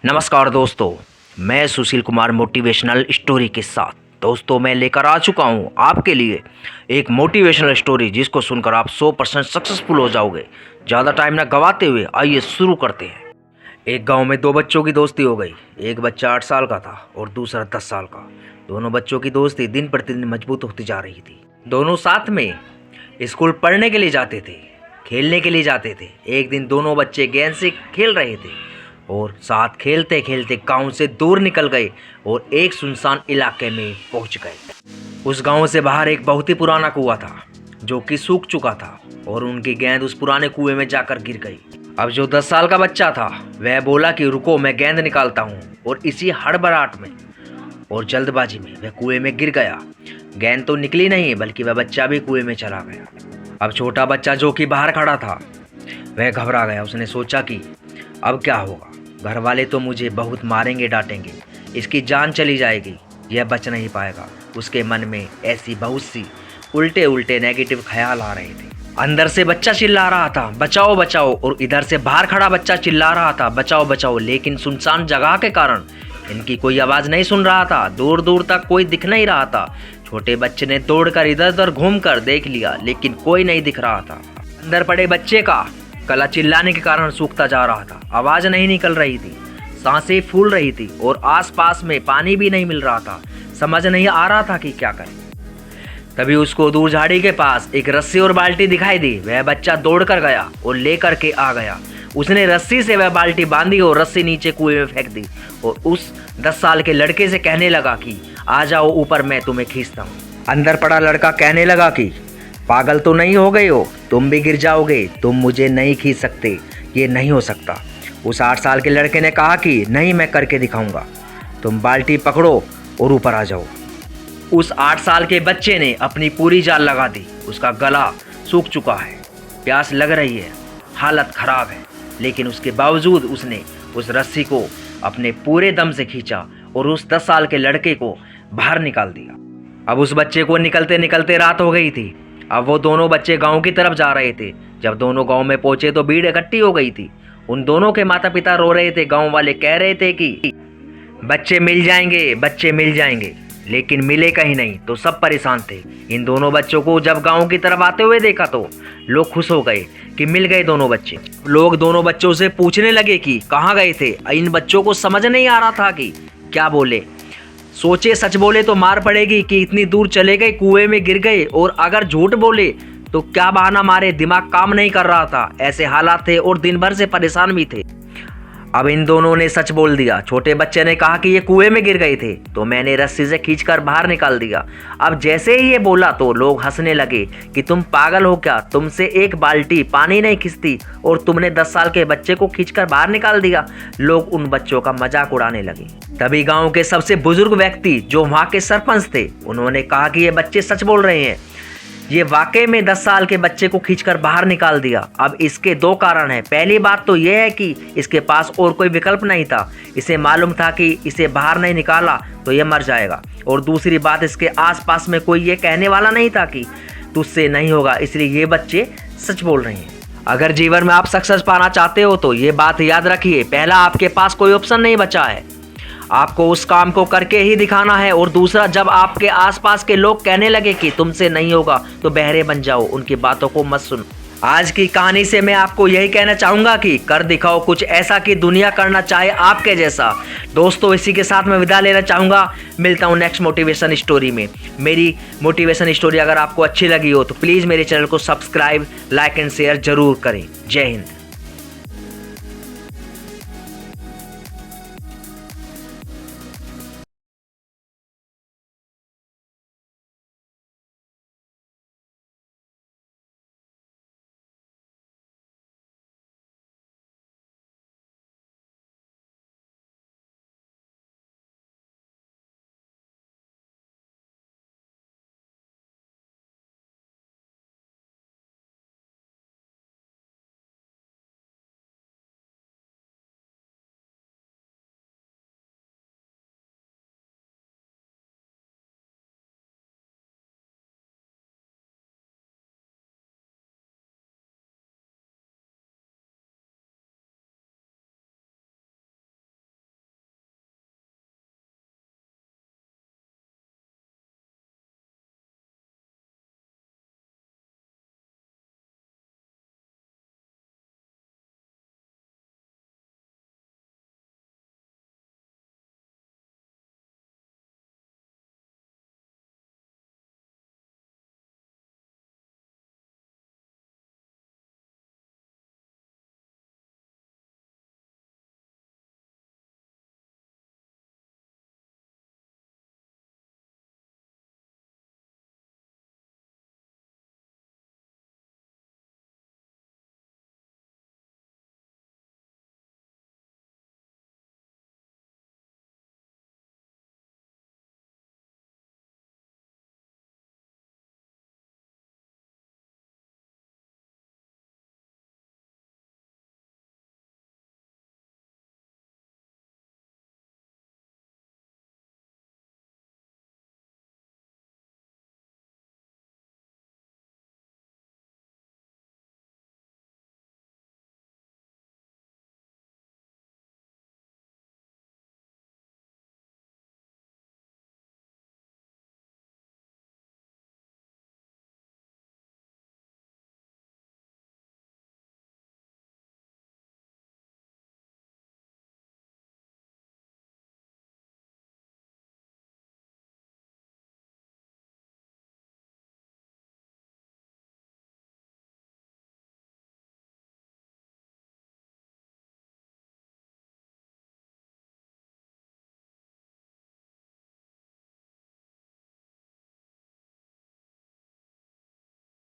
नमस्कार दोस्तों, मैं सुशील कुमार मोटिवेशनल स्टोरी के साथ। दोस्तों, मैं लेकर आ चुका हूं आपके लिए एक मोटिवेशनल स्टोरी जिसको सुनकर आप 100% सक्सेसफुल हो जाओगे। ज़्यादा टाइम ना गवाते हुए आइए शुरू करते हैं। एक गांव में दो बच्चों की दोस्ती हो गई। एक बच्चा 8 साल का था और दूसरा 10 साल का। दोनों बच्चों की दोस्ती दिन प्रतिदिन मजबूत होती जा रही थी। दोनों साथ में स्कूल पढ़ने के लिए जाते थे, खेलने के लिए जाते थे। एक दिन दोनों बच्चे गेंद से खेल रहे थे और साथ खेलते खेलते गांव से दूर निकल गए और एक सुनसान इलाके में पहुंच गए। उस गांव से बाहर एक बहुत ही पुराना कुआं था जो कि सूख चुका था और उनकी गेंद उस पुराने कुएं में जाकर गिर गई। अब जो 10 साल का बच्चा था वह बोला कि रुको, मैं गेंद निकालता हूँ, और इसी हड़बड़ाहट में और जल्दबाजी में वह कुएं में गिर गया। गेंद तो निकली नहीं बल्कि वह बच्चा भी कुएं में चला गया। अब छोटा बच्चा जो कि बाहर खड़ा था वह घबरा गया। उसने सोचा कि अब क्या होगा, घर वाले तो मुझे बहुत मारेंगे, डांटेंगे, इसकी जान चली जाएगी, यह बच नहीं पाएगा। उसके मन में ऐसी बहुत सी उल्टे उल्टे नेगेटिव ख्याल आ रहे थे। अंदर से बच्चा चिल्ला रहा था बचाओ बचाओ, और इधर से बाहर खड़ा बच्चा चिल्ला रहा था बचाओ बचाओ, लेकिन सुनसान जगह के कारण इनकी कोई आवाज़ नहीं सुन रहा था। दूर दूर तक कोई दिख नहीं रहा था। छोटे बच्चे ने दौड़कर इधर उधर घूमकर देख लिया लेकिन कोई नहीं दिख रहा था। अंदर पड़े बच्चे का गला चिल्लाने के कारण सूखता जा रहा था। आवाज़ नहीं निकल रही थी, सांसें फूल रही थी और आसपास में पानी भी नहीं मिल रहा था। समझ नहीं आ रहा था कि क्या करें। तभी उसको दूर झाड़ी के पास एक रस्सी और बाल्टी दिखाई दी। वह बच्चा दौड़कर गया और लेकर के आ गया। उसने रस्सी से वह बाल्टी बांधी और रस्सी नीचे कुएं में फेंक दी और उस 10 साल के लड़के से कहने लगा कि आ जाओ ऊपर, मैं तुम्हें खींचता हूँ। अंदर पड़ा लड़का कहने लगा कि पागल तो नहीं हो गए हो, तुम भी गिर जाओगे, तुम मुझे नहीं खींच सकते, ये नहीं हो सकता। उस 8 साल के लड़के ने कहा कि नहीं, मैं करके दिखाऊंगा, तुम बाल्टी पकड़ो और ऊपर आ जाओ। उस 8 साल के बच्चे ने अपनी पूरी जान लगा दी। उसका गला सूख चुका है, प्यास लग रही है, हालत खराब है, लेकिन उसके बावजूद उसने उस रस्सी को अपने पूरे दम से खींचा और उस 10 साल के लड़के को बाहर निकाल दिया। अब उस बच्चे को निकलते निकलते रात हो गई थी। अब वो दोनों बच्चे गांव की तरफ जा रहे थे। जब दोनों गांव में पहुंचे तो भीड़ इकट्ठी हो गई थी। उन दोनों के माता पिता रो रहे थे। गांव वाले कह रहे थे कि बच्चे मिल जाएंगे, बच्चे मिल जाएंगे, लेकिन मिले कहीं नहीं। तो सब परेशान थे। इन दोनों बच्चों को जब गांव की तरफ आते हुए देखा तो लोग खुश हो गए कि मिल गए दोनों बच्चे। लोग दोनों बच्चों से पूछने लगे कि कहाँ गए थे। इन बच्चों को समझ नहीं आ रहा था कि क्या बोले। सोचे सच बोले तो मार पड़ेगी कि इतनी दूर चले गए, कुएं में गिर गए, और अगर झूठ बोले तो क्या बहाना मारे। दिमाग काम नहीं कर रहा था। ऐसे हालात थे और दिन भर से परेशान भी थे। अब इन दोनों ने सच बोल दिया। छोटे बच्चे ने कहा कि ये कुएं में गिर गए थे तो मैंने रस्सी से खींचकर बाहर निकाल दिया। अब जैसे ही ये बोला तो लोग हंसने लगे कि तुम पागल हो क्या, तुमसे एक बाल्टी पानी नहीं खिंचती और तुमने 10 साल के बच्चे को खींचकर बाहर निकाल दिया। लोग उन बच्चों का मजाक उड़ाने लगे। तभी गांव के सबसे बुजुर्ग व्यक्ति जो वहां के सरपंच थे, उन्होंने कहा कि ये बच्चे सच बोल रहे हैं, ये वाकई में 10 साल के बच्चे को खींचकर बाहर निकाल दिया। अब इसके 2 कारण हैं। पहली बात तो यह है कि इसके पास और कोई विकल्प नहीं था। इसे मालूम था कि इसे बाहर नहीं निकाला तो यह मर जाएगा, और दूसरी बात, इसके आसपास में कोई ये कहने वाला नहीं था कि तुझसे नहीं होगा, इसलिए ये बच्चे सच बोल रहे हैं। अगर जीवन में आप सक्सेस पाना चाहते हो तो ये बात याद रखिए, पहला, आपके पास कोई ऑप्शन नहीं बचा है, आपको उस काम को करके ही दिखाना है। और दूसरा, जब आपके आसपास के लोग कहने लगे कि तुमसे नहीं होगा तो बहरे बन जाओ, उनकी बातों को मत सुनो। आज की कहानी से मैं आपको यही कहना चाहूंगा कि कर दिखाओ कुछ ऐसा कि दुनिया करना चाहे आपके जैसा। दोस्तों, इसी के साथ मैं विदा लेना चाहूंगा। मिलता हूं नेक्स्ट मोटिवेशन स्टोरी में। मेरी मोटिवेशन स्टोरी अगर आपको अच्छी लगी हो तो प्लीज़ मेरे चैनल को सब्सक्राइब, लाइक एंड शेयर जरूर करें। जय हिंद।